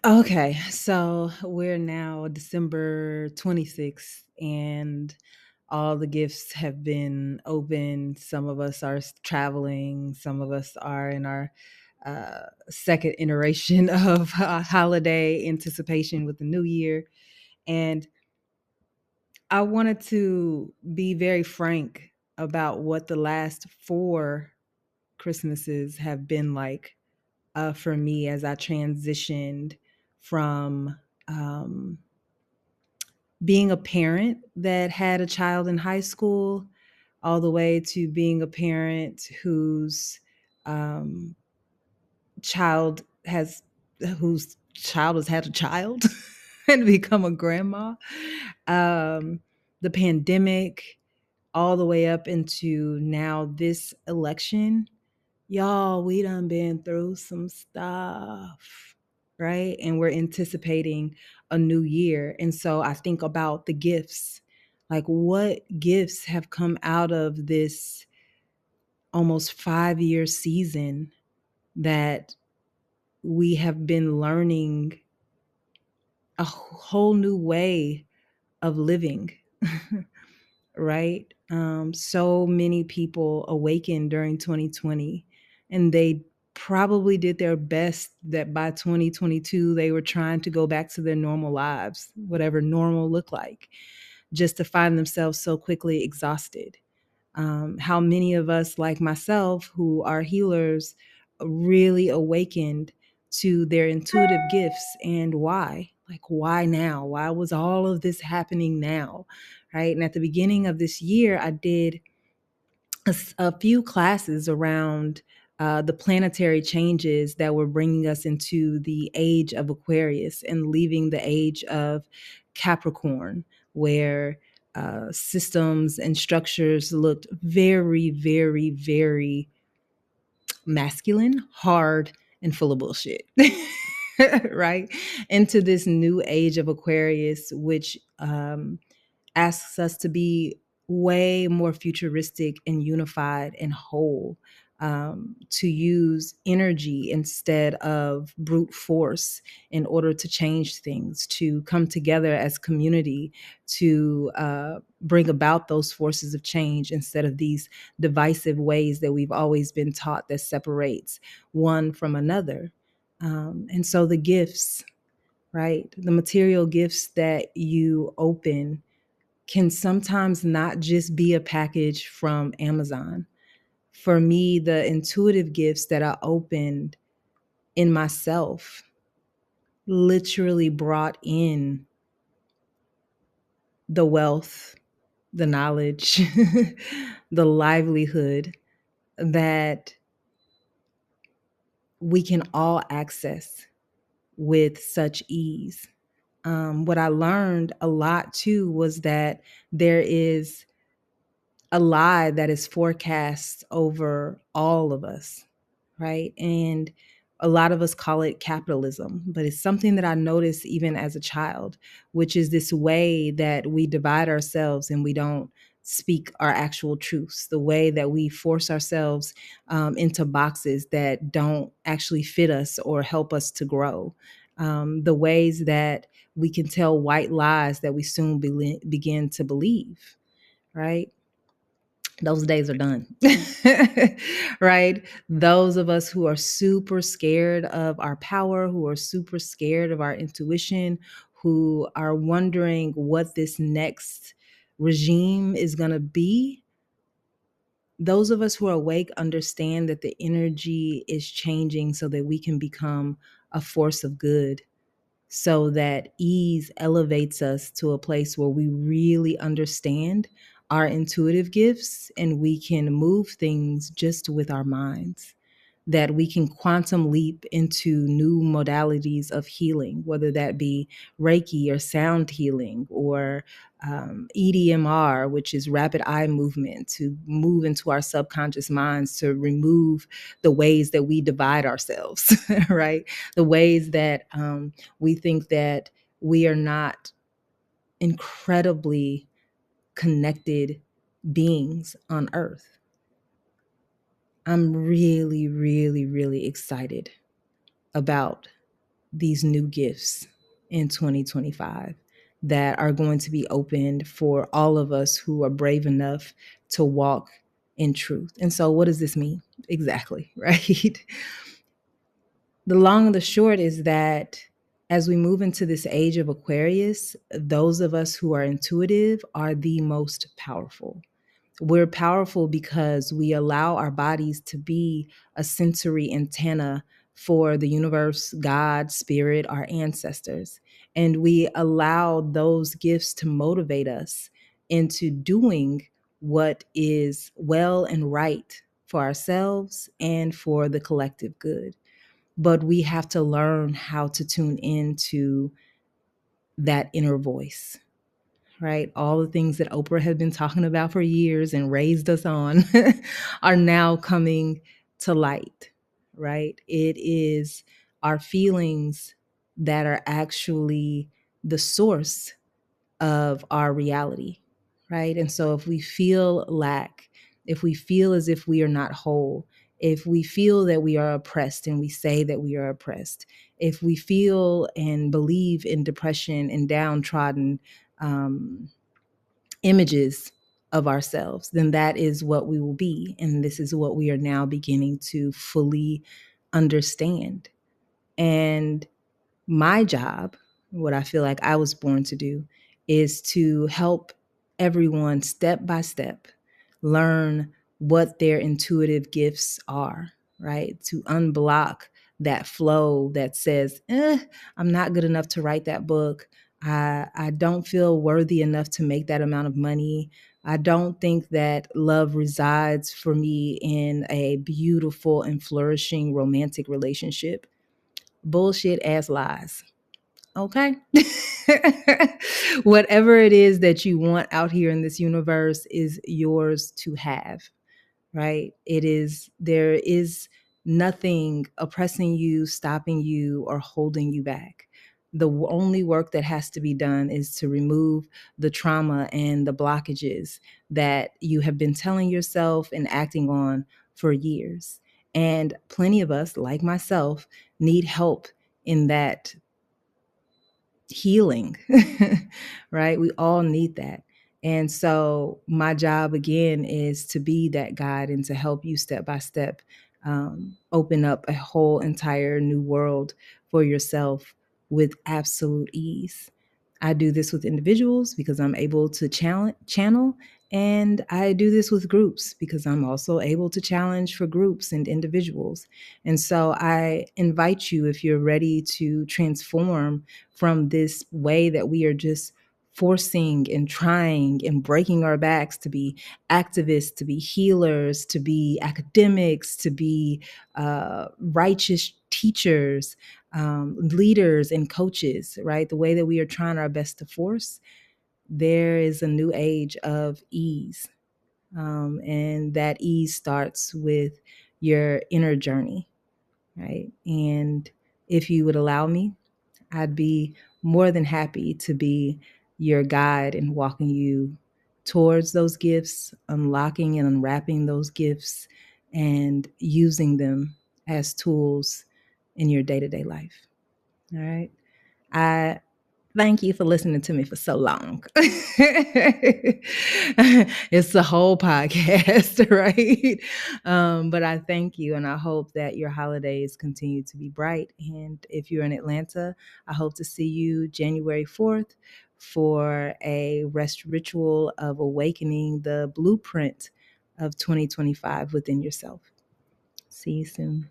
Okay, so we're now December 26th, and all the gifts have been opened. Some of us are traveling, some of us are in our second iteration of holiday anticipation with the new year. And I wanted to be very frank about what the last four Christmases have been like for me as I transitioned from um, being a parent that had a child in high school all the way to being a parent um, child has whose child has had a child and become a grandma. Um, the pandemic, all the way up into now this election. Y'all, we done been through some stuff, right? And we're anticipating a new year. And so I think about the gifts. Like, what gifts have come out of this almost 5 year season that we have been learning a whole new way of living, right? So many people awakened during 2020, and they probably did their best that by 2022 they were trying to go back to their normal lives, whatever normal looked like, just to find themselves so quickly exhausted. How many of us, like myself, who are healers, really awakened to their intuitive gifts and why? Like, why now? Why was all of this happening now? Right. And at the beginning of this year, I did a few classes around the planetary changes that were bringing us into the age of Aquarius and leaving the age of Capricorn, where systems and structures looked very, very, very masculine, hard, and full of bullshit. Right? Into this new age of Aquarius, which asks us to be way more futuristic and unified and whole, to use energy instead of brute force in order to change things, to come together as community, to bring about those forces of change instead of these divisive ways that we've always been taught that separates one from another. And so the gifts, right? The material gifts that you open can sometimes not just be a package from Amazon. For me, the intuitive gifts that I opened in myself literally brought in the wealth, the knowledge, the livelihood that we can all access with such ease. What I learned a lot too was that there is a lie that is forecast over all of us, right? And a lot of us call it capitalism, but it's something that I noticed even as a child, which is this way that we divide ourselves and we don't speak our actual truths, the way that we force ourselves into boxes that don't actually fit us or help us to grow, the ways that we can tell white lies that we soon begin to believe, right? Those days are done. Right? Those of us who are super scared of our power, who are super scared of our intuition, who are wondering what this next regime is going to be, those of us who are awake understand that the energy is changing so that we can become a force of good, so that ease elevates us to a place where we really understand our intuitive gifts and we can move things just with our minds, that we can quantum leap into new modalities of healing, whether that be Reiki or sound healing or EDMR, which is rapid eye movement, to move into our subconscious minds, to remove the ways that we divide ourselves, right? The ways that we think that we are not incredibly connected beings on earth. I'm really, really, really excited about these new gifts in 2025 that are going to be opened for all of us who are brave enough to walk in truth. And so, what does this mean exactly, right? The long and the short is that as we move into this age of Aquarius, those of us who are intuitive are the most powerful. We're powerful because we allow our bodies to be a sensory antenna for the universe, God, spirit, our ancestors. And we allow those gifts to motivate us into doing what is well and right for ourselves and for the collective good. But we have to learn how to tune into that inner voice, right? All the things that Oprah had been talking about for years and raised us on are now coming to light, right? It is our feelings that are actually the source of our reality, right? And so if we feel lack, if we feel as if we are not whole, if we feel that we are oppressed and we say that we are oppressed, if we feel and believe in depression and downtrodden um, images of ourselves, then that is what we will be. And this is what we are now beginning to fully understand. And my job, what I feel like I was born to do, is to help everyone step by step learn what their intuitive gifts are, right? To unblock that flow that says, I'm not good enough to write that book. I don't feel worthy enough to make that amount of money. I don't think that love resides for me in a beautiful and flourishing romantic relationship. Bullshit ass lies. Okay. Whatever it is that you want out here in this universe is yours to have, right? There is nothing oppressing you, stopping you, or holding you back. The only work that has to be done is to remove the trauma and the blockages that you have been telling yourself and acting on for years. And plenty of us, like myself, need help in that healing, right? We all need that. And so, my job again is to be that guide and to help you step by step open up a whole entire new world for yourself with absolute ease. I do this with individuals because I'm able to channel, and I do this with groups because I'm also able to challenge for groups and individuals. And so I invite you, if you're ready to transform from this way that we are just forcing and trying and breaking our backs to be activists, to be healers, to be academics, to be righteous teachers, leaders and coaches, right? The way that we are trying our best to force, there is a new age of ease. And that ease starts with your inner journey, right? And if you would allow me, I'd be more than happy to be your guide in walking you towards those gifts, unlocking and unwrapping those gifts, and using them as tools in your day-to-day life. All right. I thank you for listening to me for so long. It's the whole podcast, right? But I thank you, and I hope that your holidays continue to be bright. And if you're in Atlanta, I hope to see you January 4th for a rest ritual of awakening the blueprint of 2025 within yourself. See you soon.